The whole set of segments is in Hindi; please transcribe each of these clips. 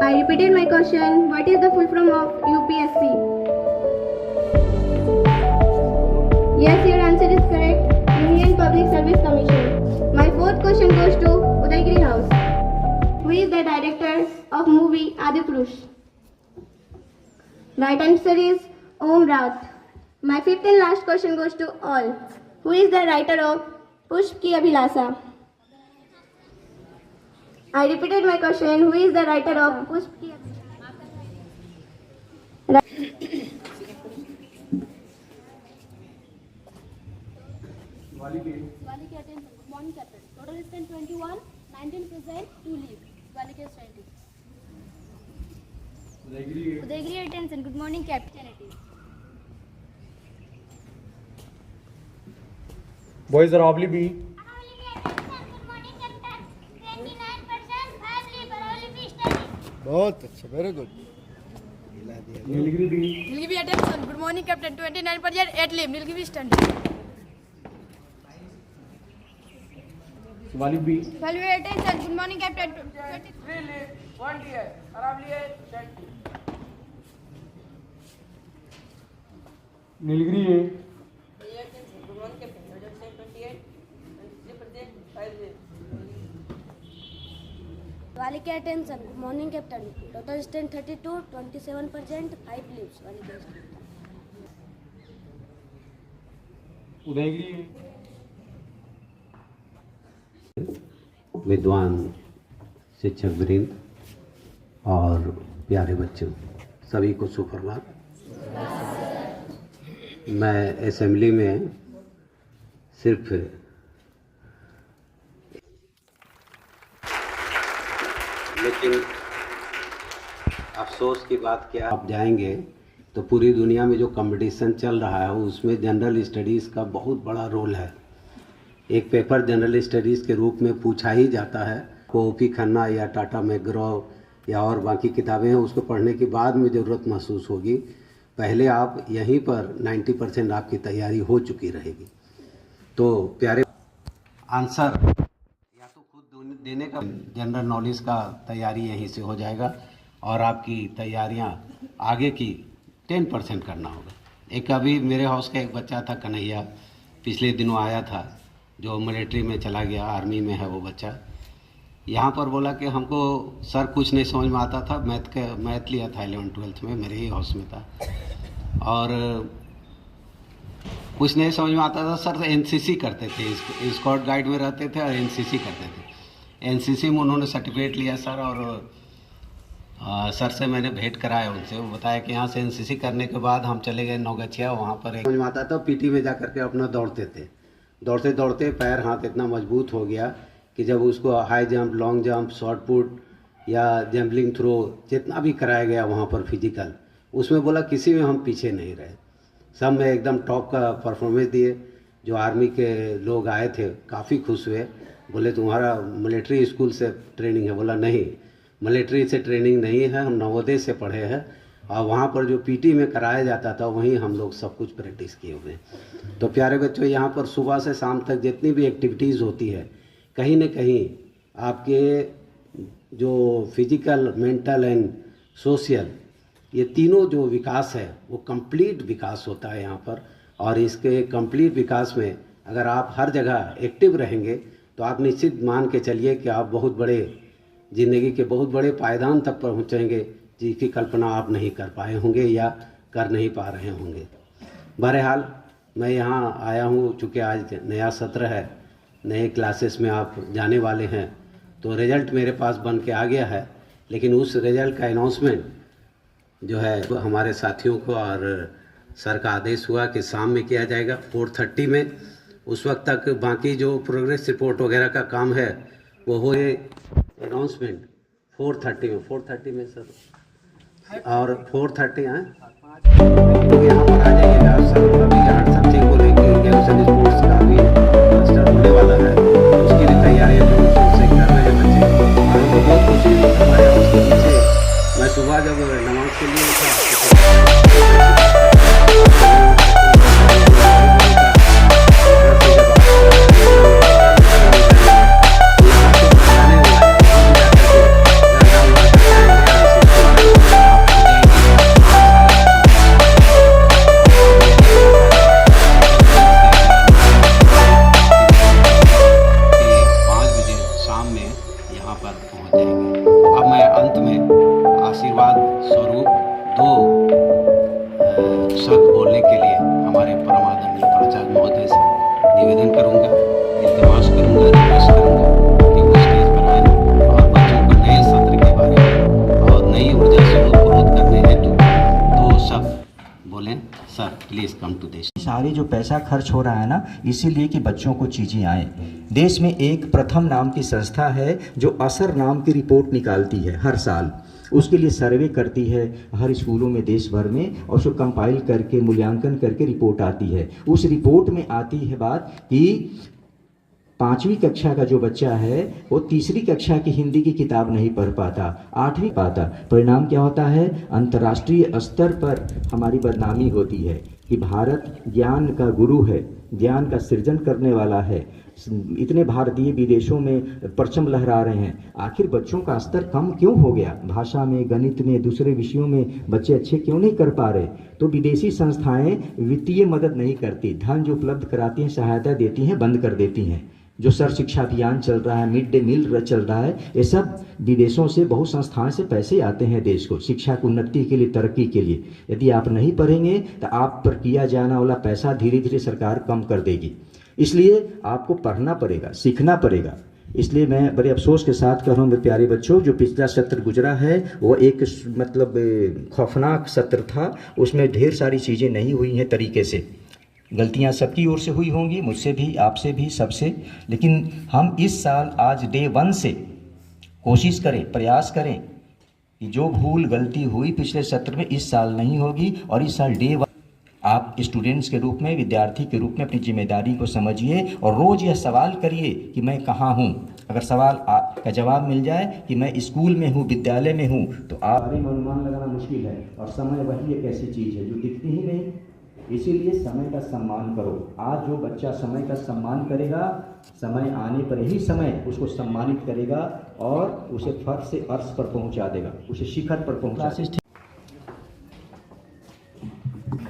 I repeated my question. What is the full form of UPSC? Yes, your answer is correct. Union Public Service Commission. My fourth question goes to Udaygiri House. Who is the director of movie Adipurush? Right answer is Om Rath. My fifth and last question goes to all. Who is the writer of Pushp Ki Abhilasa? I repeated my question. Who is the writer of Pushp Ki Abhilasa? Wali ke attention. Good morning, Captain. Total strength 21, 19 present, 2 leave. Wali ke strength. Udaygiri attention. Good morning, Captain. Boys are obli B. बहुत अच्छा, very good. Nilgiri B. Nilgibi attention. Good morning, Captain. 29%, 8 leave. Nilgibi standing. Shiwalik B. Value attention. Good morning, Captain. 3 leave, 1 DI. Aravali है 20. Nilgiri A. Good morning, Captain. Result say 28, 23%, 5 leave. Wali ke attention. Good morning, Captain. Total strength 32, 27%, 5 leaves. Wali ke strength. Udayagiri A. विद्वान शिक्षक वृंद और प्यारे बच्चों, सभी को सुप्रभात। मैं असेंबली में सिर्फ लेकिन अफसोस की बात क्या, आप जाएंगे तो पूरी दुनिया में जो कंपटीशन चल रहा है उसमें जनरल स्टडीज़ का बहुत बड़ा रोल है। एक पेपर जनरल स्टडीज़ के रूप में पूछा ही जाता है। ओपी खन्ना या टाटा मैकग्रो या और बाकी किताबें हैं, उसको पढ़ने के बाद में ज़रूरत महसूस होगी। पहले आप यहीं पर 90% आपकी तैयारी हो चुकी रहेगी। तो प्यारे आंसर या तो खुद देने का, जनरल नॉलेज का तैयारी यहीं से हो जाएगा और आपकी तैयारियां आगे की 10% करना होगा। एक अभी मेरे हाउस का एक बच्चा था कन्हैया, पिछले दिनों आया था, जो मिलिट्री में चला गया, आर्मी में है वो बच्चा। यहाँ पर बोला कि हमको सर कुछ नहीं समझ में आता था। मैथ लिया था 11th-12th में, मेरे ही हाउस में था, और कुछ नहीं समझ में आता था सर। एनसीसी करते थे, स्काउट गाइड में रहते थे और एनसीसी करते थे। एनसीसी में उन्होंने सर्टिफिकेट लिया सर, और सर से मैंने भेंट कराया उनसे। वो बताया कि यहाँ से एनसीसी करने के बाद हम चले गए नौगछिया, वहाँ पर समझ में आता था। पीटी में जा करके अपना दौड़ते थे। दौड़ते दौड़ते पैर हाथ इतना मजबूत हो गया कि जब उसको high jump, long jump, short put या जैवलिन थ्रो जितना भी कराया गया वहाँ पर फिजिकल, उसमें बोला किसी में हम पीछे नहीं रहे, सब में एकदम टॉप का परफॉर्मेंस दिए। जो आर्मी के लोग आए थे काफ़ी खुश हुए, बोले तुम्हारा मिलिट्री स्कूल से ट्रेनिंग है? बोला नहीं, मिलिट्री से ट्रेनिंग नहीं है, हम नवोदय से पढ़े हैं और वहाँ पर जो पीटी में कराया जाता था वहीं हम लोग सब कुछ प्रैक्टिस किए हुए हैं। तो प्यारे बच्चों, यहाँ पर सुबह से शाम तक जितनी भी एक्टिविटीज़ होती है, कहीं न कहीं आपके जो फिजिकल, मेंटल एंड सोशल, ये तीनों जो विकास है वो कंप्लीट विकास होता है यहाँ पर। और इसके कंप्लीट विकास में अगर आप हर जगह एक्टिव रहेंगे तो आप निश्चित मान के चलिए कि आप बहुत बड़े ज़िंदगी के बहुत बड़े पायदान तक पहुँचेंगे, जिसकी कल्पना आप नहीं कर पाए होंगे या कर नहीं पा रहे होंगे। बहरहाल मैं यहाँ आया हूँ, चूँकि आज नया सत्र है, नए क्लासेस में आप जाने वाले हैं, तो रिज़ल्ट मेरे पास बन के आ गया है। लेकिन उस रिज़ल्ट का अनाउंसमेंट जो है हमारे साथियों को और सर का आदेश हुआ कि शाम में किया जाएगा 4:30 में। उस वक्त तक बाकी जो प्रोग्रेस रिपोर्ट वगैरह का काम है वो हो, अनाउंसमेंट 4:30 में सर, और 4:30 हैं तो यहाँ पर आ जाइएगा। सर अभी हर सब्जेक्ट को लेकर ग्रेजुएशन स्पोर्ट्स का भी स्टार्ट होने वाला है, उसकी भी तैयारी हम लोग से कर रहे हैं बच्चे। और हमको बहुत खुशी हुई हमारे उसके पीछे। मैं सुबह जब नमाज के लिए में आशीर्वाद स्वरूप दो शब्द बोलने के लिए हमारे परम आदरणीय प्राचार्य महोदय से निवेदन करूंगा, इल्तिमास करूंगा, रिक्वेस्ट करूंगा कि वो स्टेज पर आए और बच्चों को नए सत्र के बारे में और नई ऊर्जा से उत्प्रोत करने हेतु दो शब्द बोलें। Sir please come to this. सारी जो पैसा खर्च हो रहा है ना, इसीलिए कि बच्चों को चीज़ें आए। देश में एक प्रथम नाम की संस्था है जो असर नाम की रिपोर्ट निकालती है हर साल, उसके लिए सर्वे करती है हर स्कूलों में देश भर में, और उसको कंपाइल करके मूल्यांकन करके रिपोर्ट आती है। उस रिपोर्ट में आती है बात कि 5वीं कक्षा का जो बच्चा है वो 3री कक्षा की हिंदी की किताब नहीं पढ़ पाता, 8वीं पाता। परिणाम क्या होता है? अंतर्राष्ट्रीय स्तर पर हमारी बदनामी होती है कि भारत ज्ञान का गुरु है, ज्ञान का सृजन करने वाला है। इतने भारतीय विदेशों में परचम लहरा रहे हैं, आखिर बच्चों का स्तर कम क्यों हो गया? भाषा में, गणित में, दूसरे विषयों में बच्चे अच्छे क्यों नहीं कर पा रहे? तो विदेशी संस्थाएं वित्तीय मदद नहीं करती, धन जो उपलब्ध कराती हैं, सहायता देती हैं, बंद कर देती हैं। जो सर्व शिक्षा अभियान चल रहा है, मिड डे मील चल रहा है, ये सब विदेशों से, बहुत संस्थाएं से पैसे आते हैं देश को शिक्षा की उन्नति के लिए, तरक्की के लिए। यदि आप नहीं पढ़ेंगे तो आप पर किया जाने वाला पैसा धीरे धीरे सरकार कम कर देगी। इसलिए आपको पढ़ना पड़ेगा, सीखना पड़ेगा। इसलिए मैं बड़े अफसोस के साथ कह रहा हूँ मेरे प्यारे बच्चों, जो पिछला सत्र गुजरा है वो एक मतलब खौफनाक सत्र था। उसमें ढेर सारी चीज़ें नहीं हुई हैं तरीके से। गलतियां सबकी ओर से हुई होंगी, मुझसे भी, आपसे भी, सबसे। लेकिन हम इस साल आज डे 1 से कोशिश करें, प्रयास करें कि जो भूल गलती हुई पिछले सत्र में इस साल नहीं होगी। और इस साल डे 1 आप स्टूडेंट्स के रूप में, विद्यार्थी के रूप में अपनी जिम्मेदारी को समझिए और रोज़ यह सवाल करिए कि मैं कहाँ हूँ। अगर सवाल का जवाब मिल जाए कि मैं स्कूल में हूँ, विद्यालय में हूँ, तो आप बारे में अनुमान लगाना मुश्किल है। और समय वही एक ऐसी चीज़ है जो दिखती ही नहीं। इसीलिए समय का सम्मान करो। आज जो बच्चा समय का सम्मान करेगा, समय आने पर ही समय उसको सम्मानित करेगा और उसे फर्श से अर्श पर पहुंचा देगा, उसे शिखर पर पहुंचा देगा।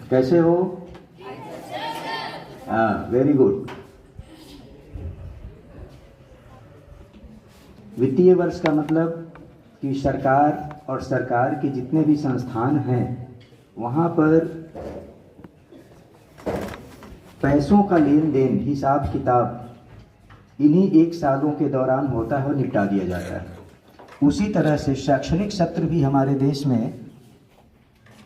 कैसे हो? हाँ, वेरी गुड। वित्तीय वर्ष का मतलब कि सरकार और सरकार के जितने भी संस्थान हैं वहाँ पर पैसों का लेन देन, हिसाब किताब इन्हीं 1 सालों के दौरान होता है और निपटा दिया जाता है। उसी तरह से शैक्षणिक सत्र भी हमारे देश में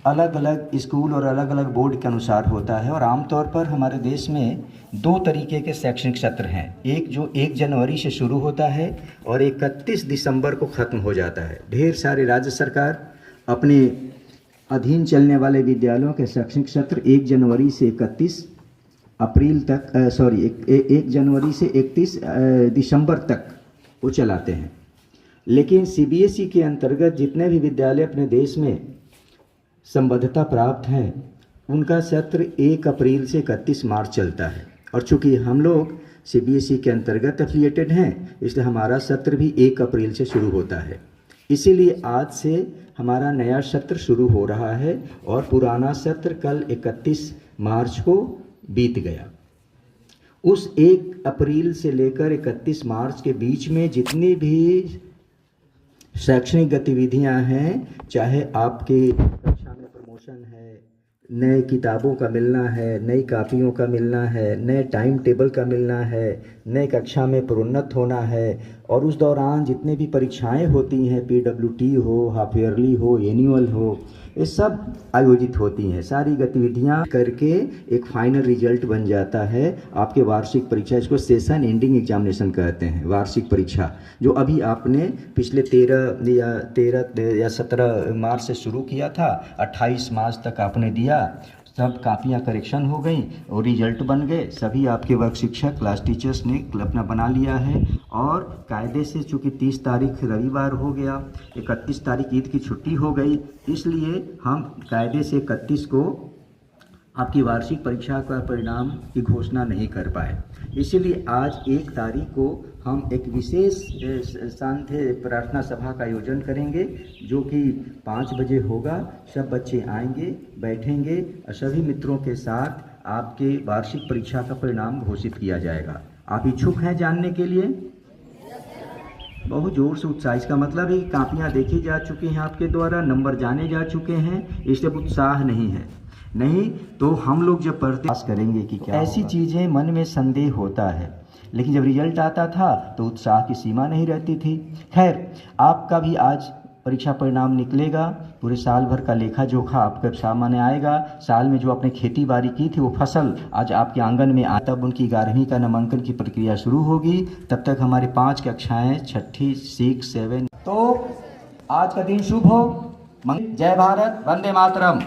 अलग अलग स्कूल और अलग अलग बोर्ड के अनुसार होता है। और आमतौर पर हमारे देश में 2 तरीके के शैक्षणिक सत्र हैं। एक जो 1 जनवरी से शुरू होता है और 31 दिसंबर को ख़त्म हो जाता है। ढेर सारे राज्य सरकार अपने अधीन चलने वाले विद्यालयों के शैक्षणिक सत्र 1 जनवरी से 31 अप्रैल तक 1 जनवरी से 31 दिसंबर तक वो चलाते हैं। लेकिन CBSE के अंतर्गत जितने भी विद्यालय अपने देश में संबद्धता प्राप्त हैं उनका सत्र 1 अप्रैल से 31 मार्च चलता है। और चूँकि हम लोग CBSE के अंतर्गत एफिलिएटेड हैं, इसलिए हमारा सत्र भी 1 अप्रैल से शुरू होता है। इसीलिए आज से हमारा नया सत्र शुरू हो रहा है और पुराना सत्र कल 31 मार्च को बीत गया। उस 1 अप्रैल से लेकर 31 मार्च के बीच में जितनी भी शैक्षणिक गतिविधियां हैं, चाहे आपके कक्षा में प्रमोशन है, नए किताबों का मिलना है, नई कापियों का मिलना है, नए टाइम टेबल का मिलना है, नए कक्षा में प्रोन्नत होना है, और उस दौरान जितने भी परीक्षाएं होती हैं, PWT हो, हाफ ईयरली हो, एनुअल हो, ये सब आयोजित होती हैं। सारी गतिविधियां करके एक फाइनल रिजल्ट बन जाता है आपके वार्षिक परीक्षा। इसको सेशन एंडिंग एग्जामिनेशन कहते हैं, वार्षिक परीक्षा, जो अभी आपने पिछले 13 या 17 मार्च से शुरू किया था, 28 मार्च तक आपने दिया। सब कापियाँ करेक्शन हो गई और रिजल्ट बन गए। सभी आपके वर्ग शिक्षक, क्लास टीचर्स ने अपना बना लिया है। और कायदे से चूँकि 30 तारीख रविवार हो गया, 31 तारीख ईद की छुट्टी हो गई, इसलिए हम कायदे से 31 को आपकी वार्षिक परीक्षा का परिणाम की घोषणा नहीं कर पाए। इसीलिए आज 1 तारीख को हम एक विशेष सांध्य प्रार्थना सभा का आयोजन करेंगे, जो कि 5 बजे होगा। सब बच्चे आएंगे, बैठेंगे और सभी मित्रों के साथ आपके वार्षिक परीक्षा का परिणाम घोषित किया जाएगा। आप इच्छुक हैं जानने के लिए? बहुत जोर से उत्साह, इसका मतलब है कि कापियाँ देखी जा चुकी हैं आपके द्वारा, नंबर जाने जा चुके हैं, इसलिए उत्साह नहीं है। नहीं तो हम लोग जब पढ़ते पास करेंगे कि क्या ऐसी चीज़ें मन में संदेह होता है, लेकिन जब रिजल्ट आता था तो उत्साह की सीमा नहीं रहती थी। खैर, आपका भी आज परीक्षा परिणाम निकलेगा, पूरे साल भर का लेखा जोखा आपके सामने आएगा। साल में जो आपने खेती बाड़ी की थी वो फसल आज आपके आंगन में आ, तब उनकी 11वीं का नामांकन की प्रक्रिया शुरू होगी। तब तक हमारी 5 कक्षाएं 6ठी 6 7। तो आज का दिन शुभ हो। जय भारत, वंदे मातरम।